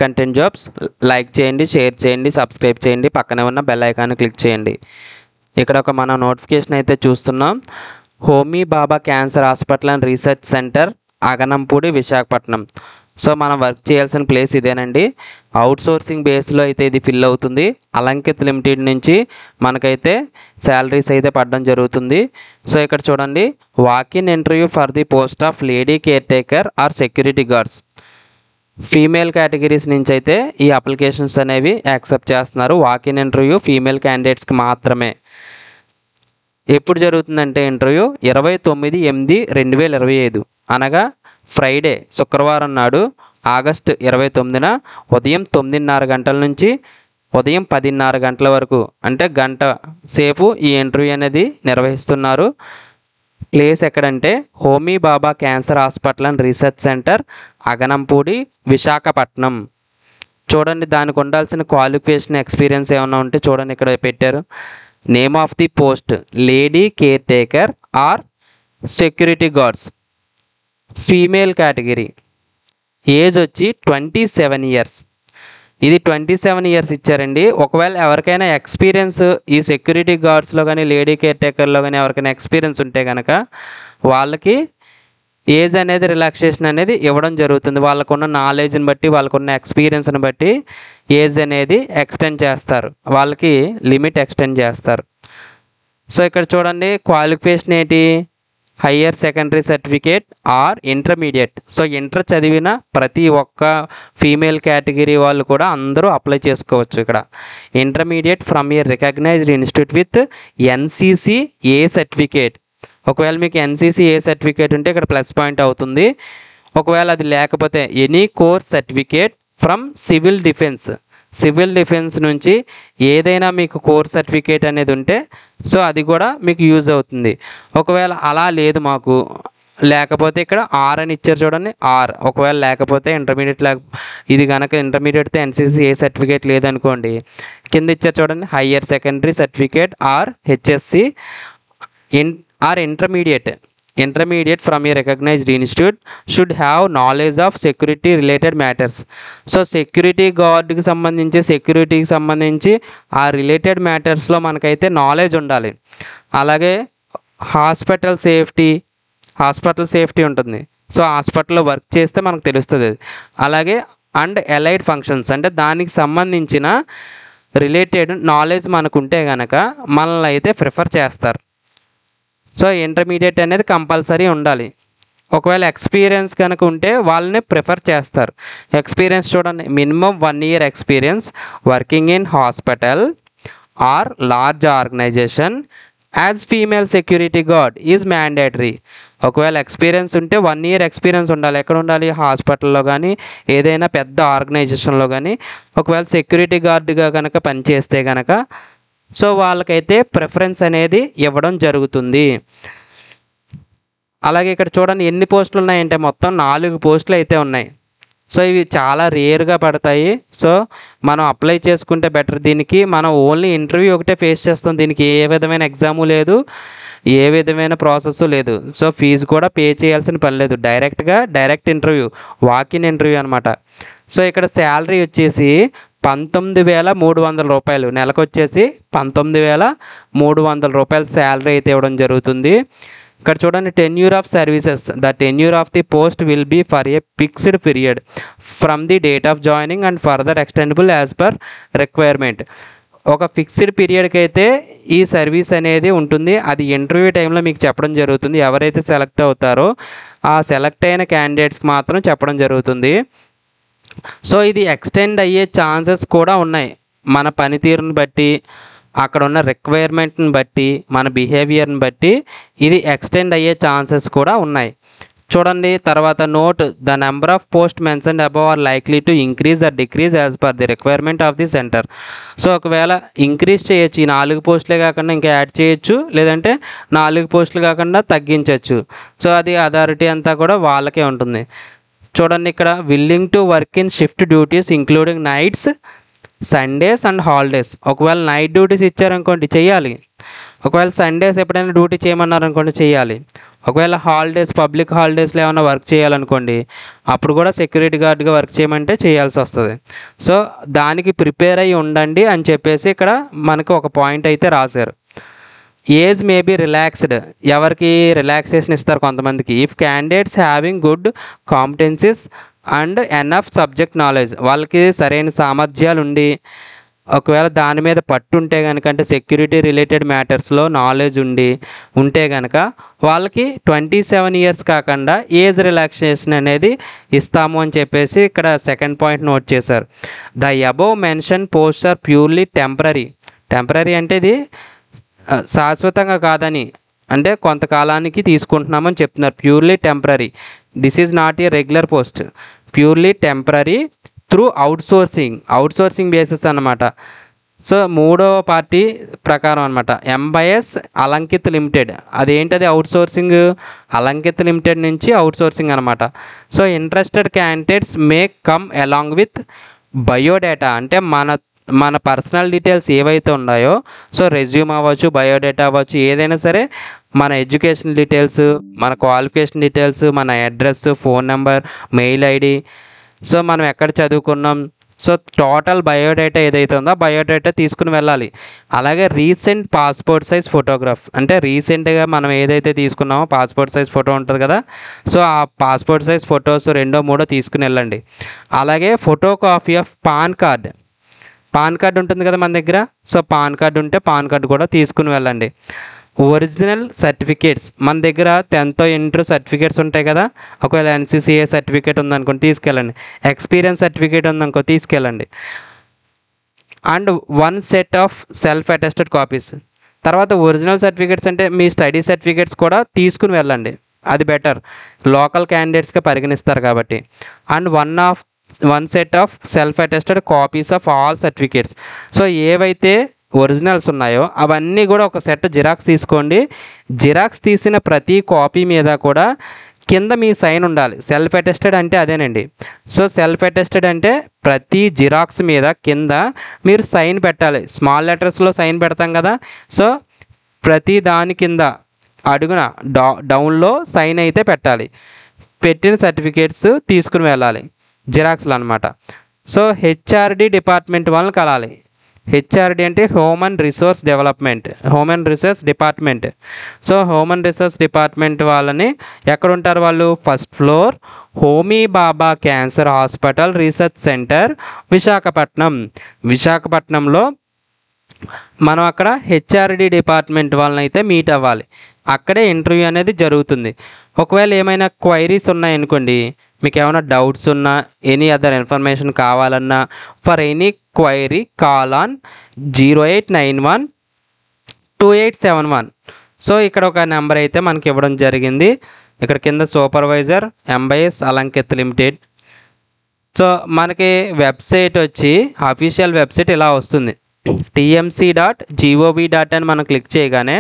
Content jobs like చేయండి, share చేయండి, subscribe చేయండి, పక్కనే ఉన్న బెల్ ఐకాన్ క్లిక్ చేయండి. ఇక్కడ ఒక మనం నోటిఫికేషన్ అయితే చూస్తున్నాం. Homi Bhabha cancer hospital and research centre, Aganampudi, Visakhapatnam. So మనం వర్క్ చేయాల్సిన ప్లేస్ ఇదేనండి. అవుట్సోర్సింగ్ బేస్లో అయితే ఇది ఫిల్ అవుతుంది. అలంకిత్ లిమిటెడ్ నుంచి మనకైతే శాలరీస్ అయితే పడడం జరుగుతుంది. సో ఇక్కడ చూడండి, walk in interview for the post of lady caretaker or security guards. Female categories నుంచి అయితే ఈ అప్లికేషన్స్ అనేవి యాక్సెప్ట్ చేస్తున్నారు. వాకిన్ ఇంటర్వ్యూ ఫీమేల్ క్యాండిడేట్స్కి మాత్రమే. ఎప్పుడు జరుగుతుందంటే ఇంటర్వ్యూ 29/8/2025 అనగా ఫ్రైడే, శుక్రవారం నాడు ఆగస్టు 29న ఉదయం 9:30 గంటల నుంచి ఉదయం 10:30 గంటల వరకు, అంటే గంట సేపు ఈ ఇంటర్వ్యూ అనేది నిర్వహిస్తున్నారు. ప్లేస్ ఎక్కడంటే Homi Bhabha cancer hospital and research centre, Aganampudi, Visakhapatnam. చూడండి, దానికి ఉండాల్సిన క్వాలిఫికేషన్, ఎక్స్పీరియన్స్ ఏమైనా ఉంటే చూడండి ఇక్కడ పెట్టారు. Name of the post lady caretaker or security guards, female category, age వచ్చి 27 ఇయర్స్. ఇది 27 ఇయర్స్ ఇచ్చారండి. ఒకవేళ ఎవరికైనా ఎక్స్పీరియన్స్ ఈ సెక్యూరిటీ గార్డ్స్లో కానీ లేడీ కేర్ టేకర్లో కానీ ఎవరికైనా ఎక్స్పీరియన్స్ ఉంటే కనుక వాళ్ళకి ఏజ్ అనేది రిలాక్సేషన్ అనేది ఇవ్వడం జరుగుతుంది. వాళ్ళకున్న నాలెడ్జ్ని బట్టి, వాళ్ళకున్న ఎక్స్పీరియన్స్ని బట్టి ఏజ్ అనేది ఎక్స్టెండ్ చేస్తారు, వాళ్ళకి లిమిట్ ఎక్స్టెండ్ చేస్తారు. సో ఇక్కడ చూడండి, క్వాలిఫికేషన్ ఏంటి? Higher secondary certificate are intermediate. So inter చదివిన ప్రతి ఒక్క ఫీమేల్ కేటగిరీ వాళ్ళు కూడా అందరూ అప్లై చేసుకోవచ్చు. ఇక్కడ intermediate from a recognised institute with NCC a certificate. ఒకవేళ మీకు ఎన్సిసి ఏ సర్టిఫికేట్ ఉంటే ఇక్కడ ప్లస్ పాయింట్ అవుతుంది. ఒకవేళ అది లేకపోతే any course certificate from civil defence. Civil defence నుంచి ఏదైనా మీకు కోర్స్ సర్టిఫికేట్ అనేది ఉంటే సో అది కూడా మీకు యూజ్ అవుతుంది. ఒకవేళ అలా లేదు మాకు, లేకపోతే ఇక్కడ ఆర్ అని ఇచ్చారు చూడండి, ఆర్ ఒకవేళ లేకపోతే ఇంటర్మీడియట్ ఇది కనుక ఇంటర్మీడియట్తో ఎన్సిసి ఏ సర్టిఫికేట్ లేదనుకోండి, కింద ఇచ్చారు చూడండి, higher secondary certificate or HSC or intermediate from a recognised institute should have knowledge of security related matters. So security గార్డ్కి సంబంధించి, సెక్యూరిటీకి సంబంధించి ఆ రిలేటెడ్ మ్యాటర్స్లో మనకైతే నాలెడ్జ్ ఉండాలి. అలాగే హాస్పిటల్ సేఫ్టీ ఉంటుంది. సో హాస్పిటల్లో వర్క్ చేస్తే మనకు తెలుస్తుంది అది. అలాగే అండ్ ఎలైడ్ ఫంక్షన్స్, అంటే దానికి సంబంధించిన రిలేటెడ్ నాలెడ్జ్ మనకు ఉంటే కనుక మనల్ని అయితే ప్రిఫర్ చేస్తారు. సో ఇంటర్మీడియట్ అనేది కంపల్సరీ ఉండాలి. ఒకవేళ ఎక్స్పీరియన్స్ కనుక ఉంటే వాళ్ళని ప్రిఫర్ చేస్తారు. ఎక్స్పీరియన్స్ చూడండి, minimum 1 year experience working in hospital or large organisation as female security guard is mandatory. ఒకవేళ ఎక్స్పీరియన్స్ ఉంటే 1 year ఎక్స్పీరియన్స్ ఉండాలి. ఎక్కడ ఉండాలి? హాస్పిటల్లో కానీ ఏదైనా పెద్ద ఆర్గనైజేషన్లో కానీ ఒకవేళ సెక్యూరిటీ గార్డ్గా కనుక పనిచేస్తే కనుక సో వాళ్ళకైతే ప్రిఫరెన్స్ అనేది ఇవ్వడం జరుగుతుంది. అలాగే ఇక్కడ చూడండి ఎన్ని పోస్టులు ఉన్నాయంటే మొత్తం 4 పోస్టులు అయితే ఉన్నాయి. సో ఇవి చాలా రేర్గా పడతాయి. సో మనం అప్లై చేసుకుంటే బెటర్. దీనికి మనం ఓన్లీ ఇంటర్వ్యూ ఒకటే ఫేస్ చేస్తాం. దీనికి ఏ విధమైన ఎగ్జాము లేదు, ఏ విధమైన ప్రాసెస్ లేదు. సో ఫీజు కూడా పే చేయాల్సిన పని లేదు. డైరెక్ట్ ఇంటర్వ్యూ, వాకిన్ ఇంటర్వ్యూ అనమాట. సో ఇక్కడ శాలరీ వచ్చేసి 19,300 రూపాయలు, నెలకు వచ్చేసి 19,300 రూపాయలు శాలరీ అయితే ఇవ్వడం జరుగుతుంది. ఇక్కడ చూడండి, tenure of services. The tenure of the post will be for a fixed period from the date of joining and further extendable as per requirement. ఒక ఫిక్స్డ్ పీరియడ్కి అయితే ఈ సర్వీస్ అనేది ఉంటుంది. అది ఇంటర్వ్యూ టైంలో మీకు చెప్పడం జరుగుతుంది. ఎవరైతే సెలెక్ట్ అవుతారో ఆ సెలెక్ట్ అయిన క్యాండిడేట్స్కి మాత్రం చెప్పడం జరుగుతుంది. సో ఇది ఎక్స్టెండ్ అయ్యే ఛాన్సెస్ కూడా ఉన్నాయి. మన పనితీరుని బట్టి, అక్కడ ఉన్న రిక్వైర్మెంట్ని బట్టి, మన బిహేవియర్ని బట్టి ఇది ఎక్స్టెండ్ అయ్యే ఛాన్సెస్ కూడా ఉన్నాయి. చూడండి తర్వాత note, the number of post mentioned above are likely to increase or decrease as per the requirement of the centre. So ఒకవేళ ఇంక్రీజ్ చేయొచ్చు, ఈ 4 పోస్టులే కాకుండా ఇంకా యాడ్ చేయొచ్చు, లేదంటే 4 పోస్టులు కాకుండా తగ్గించవచ్చు. సో అది అథారిటీ అంతా కూడా వాళ్ళకే ఉంటుంది. చూడండి ఇక్కడ, willing to work in shift duties including nights, Sundays and holidays. ఒకవేళ నైట్ డ్యూటీస్ ఇచ్చారనుకోండి చేయాలి. ఒకవేళ సండేస్ ఎప్పుడైనా డ్యూటీ చేయమన్నారనుకోండి చేయాలి. ఒకవేళ పబ్లిక్ హాలిడేస్లో ఏమైనా వర్క్ చేయాలనుకోండి, అప్పుడు కూడా సెక్యూరిటీ గార్డ్గా వర్క్ చేయమంటే చేయాల్సి వస్తుంది. సో దానికి ప్రిపేర్ అయ్యి ఉండండి అని చెప్పేసి ఇక్కడ మనకు ఒక పాయింట్ అయితే రాశారు. ఏజ్ మే బీ రిలాక్స్డ్, ఎవరికి రిలాక్సేషన్ ఇస్తారు కొంతమందికి, if candidates having good competencies and enough subject knowledge, వాళ్ళకి సరైన సామర్థ్యాలు ఉండి ఒకవేళ దాని మీద పట్టు ఉంటే కనుక, అంటే సెక్యూరిటీ రిలేటెడ్ మ్యాటర్స్లో నాలెడ్జ్ ఉంటే కనుక వాళ్ళకి 27 ఇయర్స్ కాకుండా ఏజ్ రిలాక్సేషన్ అనేది ఇస్తాము అని చెప్పేసి ఇక్కడ సెకండ్ పాయింట్ నోట్ చేశారు. The above mention posts are purely temporary అంటే ఇది శాశ్వతంగా కాదని, అంటే కొంతకాలానికి తీసుకుంటున్నామని చెప్తున్నారు. Purely temporary, this is not a regular post, purely temporary through outsourcing basis అన్నమాట. సో మూడవ పార్టీ ప్రకారం అనమాట. ఎంబైఎస్ అలంకిత్ లిమిటెడ్, అదేంటది అవుట్సోర్సింగ్, అలంకిత్ లిమిటెడ్ నుంచి అవుట్సోర్సింగ్ అనమాట. So interested candidates may come along with biodata, అంటే మన పర్సనల్ డీటెయిల్స్ ఏవైతే ఉన్నాయో, సో రెజ్యూమ్ అవ్వచ్చు, బయోడేటా అవ్వచ్చు, ఏదైనా సరే మన ఎడ్యుకేషన్ డీటెయిల్స్, మన క్వాలిఫికేషన్ డీటెయిల్స్, మన address, phone number, mail ID, so మనం ఎక్కడ చదువుకున్నాం, సో టోటల్ బయోడేటా ఏదైతే ఉందో బయోడేటా తీసుకుని వెళ్ళాలి. అలాగే రీసెంట్ పాస్పోర్ట్ సైజ్ ఫోటోగ్రాఫ్, అంటే రీసెంట్గా మనం ఏదైతే తీసుకున్నామో పాస్పోర్ట్ సైజ్ ఫోటో ఉంటుంది కదా, సో ఆ పాస్పోర్ట్ సైజ్ ఫొటోస్ 2-3 తీసుకుని వెళ్ళండి. అలాగే photo copy of pan card ఉంటుంది కదా మన దగ్గర, సో పాన్ కార్డు ఉంటే పాన్ కార్డు కూడా తీసుకుని వెళ్ళండి. ఒరిజినల్ సర్టిఫికేట్స్, మన దగ్గర 10th ఇంటర్ సర్టిఫికేట్స్ ఉంటాయి కదా, ఒకవేళ NCCA సర్టిఫికేట్ ఉందనుకోండి తీసుకెళ్ళండి, ఎక్స్పీరియన్స్ సర్టిఫికేట్ ఉందనుకో తీసుకెళ్ళండి. And 1 set of self attested copies. తర్వాత ఒరిజినల్ సర్టిఫికేట్స్ అంటే మీ స్టడీ సర్టిఫికేట్స్ కూడా తీసుకుని వెళ్ళండి, అది బెటర్, లోకల్ క్యాండిడేట్స్గా పరిగణిస్తారు కాబట్టి. And 1 set of self attested copies of all certificates. So ఏవైతే ఒరిజినల్స్ ఉన్నాయో అవన్నీ కూడా ఒక సెట్ జిరాక్స్ తీసుకోండి. జిరాక్స్ తీసిన ప్రతి కాపీ మీద కూడా కింద మీ సైన్ ఉండాలి. సెల్ఫ్ అటెస్టెడ్ అంటే అదేనండి. సో సెల్ఫ్ అటెస్టెడ్ అంటే ప్రతి జిరాక్స్ మీద కింద మీరు సైన్ పెట్టాలి. స్మాల్ లెటర్స్లో సైన్ పెడతాం కదా, సో ప్రతి దాని కింద అడుగున డౌన్లో సైన్ అయితే పెట్టాలి. పెట్టిన సర్టిఫికేట్స్ తీసుకుని వెళ్ళాలి, జిరాక్స్లు అనమాట. సో HRD డిపార్ట్మెంట్ వాళ్ళని కలాలి. HRD అంటే human resource department. So human resource department వాళ్ళని ఎక్కడ ఉంటారు వాళ్ళు, first floor, Homi Bhabha cancer hospital research centre, విశాఖపట్నంలో మనం అక్కడ HRD డిపార్ట్మెంట్ వాళ్ళని అయితే మీట్ అవ్వాలి. అక్కడే ఇంటర్వ్యూ అనేది జరుగుతుంది. ఒకవేళ ఏమైనా క్వైరీస్ ఉన్నాయనుకోండి, మీకు ఏమైనా డౌట్స్ ఉన్నా, ఎనీ అదర్ ఇన్ఫర్మేషన్ కావాలన్నా, for any query call on 08912871. So ఇక్కడ ఒక నెంబర్ అయితే మనకి ఇవ్వడం జరిగింది. ఇక్కడ కింద సూపర్వైజర్ ఎంబైఎస్ అలంకిత్ లిమిటెడ్. సో మనకి వెబ్సైట్ వచ్చి అఫీషియల్ వెబ్సైట్ ఇలా వస్తుంది, tmc.gov.in. మనం క్లిక్ చేయగానే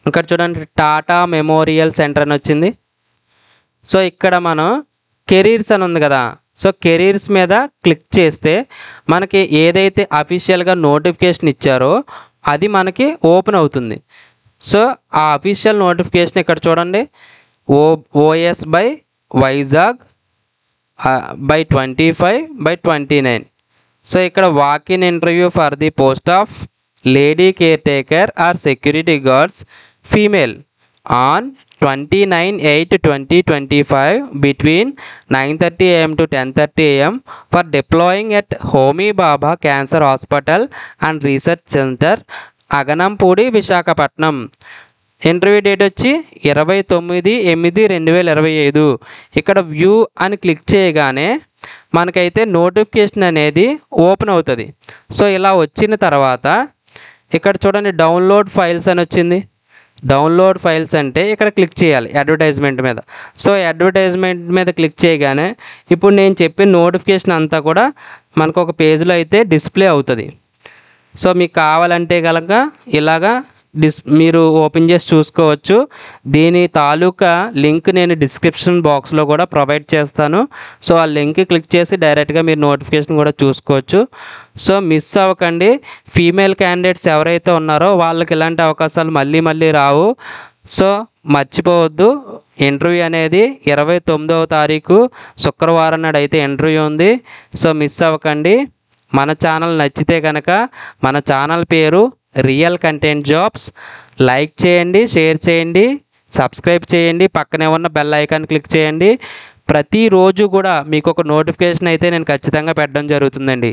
ఇక్కడ చూడండి టాటా మెమోరియల్ సెంటర్ అని వచ్చింది. సో ఇక్కడ మనం కెరీర్స్ అని ఉంది కదా, సో కెరీర్స్ మీద క్లిక్ చేస్తే మనకి ఏదైతే అఫీషియల్గా నోటిఫికేషన్ ఇచ్చారో అది మనకి ఓపెన్ అవుతుంది. సో ఆ అఫీషియల్ నోటిఫికేషన్ ఇక్కడ చూడండి, OS by Vizag by 25/29. So ఇక్కడ walk in interview for the post of lady caretaker or security guards female on 29/8/2025 between 9:30 AM to 10:30 AM for deploying at Homi Bhabha Cancer Hospital and Research Center, Aganampudi, Visakhapatnam. Interview date వచ్చి 29/8/2025. ఇక్కడ view అని click చేయగానే మనకైతే notification అనేది open అవుతుంది. So ఇలా వచ్చిన తర్వాత ఇక్కడ చూడండి డౌన్లోడ్ ఫైల్స్ అని వచ్చింది. డౌన్లోడ్ ఫైల్స్ అంటే ఇక్కడ క్లిక్ చేయాలి అడ్వర్టైజ్మెంట్ మీద. సో అడ్వర్టైజ్మెంట్ మీద క్లిక్ చేయగానే ఇప్పుడు నేను చెప్పిన నోటిఫికేషన్ అంతా కూడా మనకు ఒక పేజ్లో అయితే డిస్ప్లే అవుతుంది. సో మీకు కావాలంటే కనుక ఇలాగా మీరు ఓపెన్ చేసి చూసుకోవచ్చు. దీని తాలూకా లింక్ నేను డిస్క్రిప్షన్ బాక్స్లో కూడా ప్రొవైడ్ చేస్తాను. సో ఆ లింక్ క్లిక్ చేసి డైరెక్ట్గా మీరు నోటిఫికేషన్ కూడా చూసుకోవచ్చు. సో మిస్ అవ్వకండి. ఫీమేల్ క్యాండిడేట్స్ ఎవరైతే ఉన్నారో వాళ్ళకి ఇలాంటి అవకాశాలు మళ్ళీ రావు. సో మర్చిపోవద్దు, ఇంటర్వ్యూ అనేది 29వ తారీఖు శుక్రవారం నాడు అయితే ఇంటర్వ్యూ ఉంది. సో మిస్ అవ్వకండి. మన ఛానల్ నచ్చితే కనుక మన ఛానల్ పేరు రియల్ కంటెంట్ జాబ్స్. లైక్ చేయండి, షేర్ చేయండి, సబ్స్క్రైబ్ చేయండి, పక్కనే ఉన్న బెల్ ఐకాన్ క్లిక్ చేయండి. ప్రతిరోజు కూడా మీకు ఒక నోటిఫికేషన్ అయితే నేను ఖచ్చితంగా పెట్టడం జరుగుతుందండి.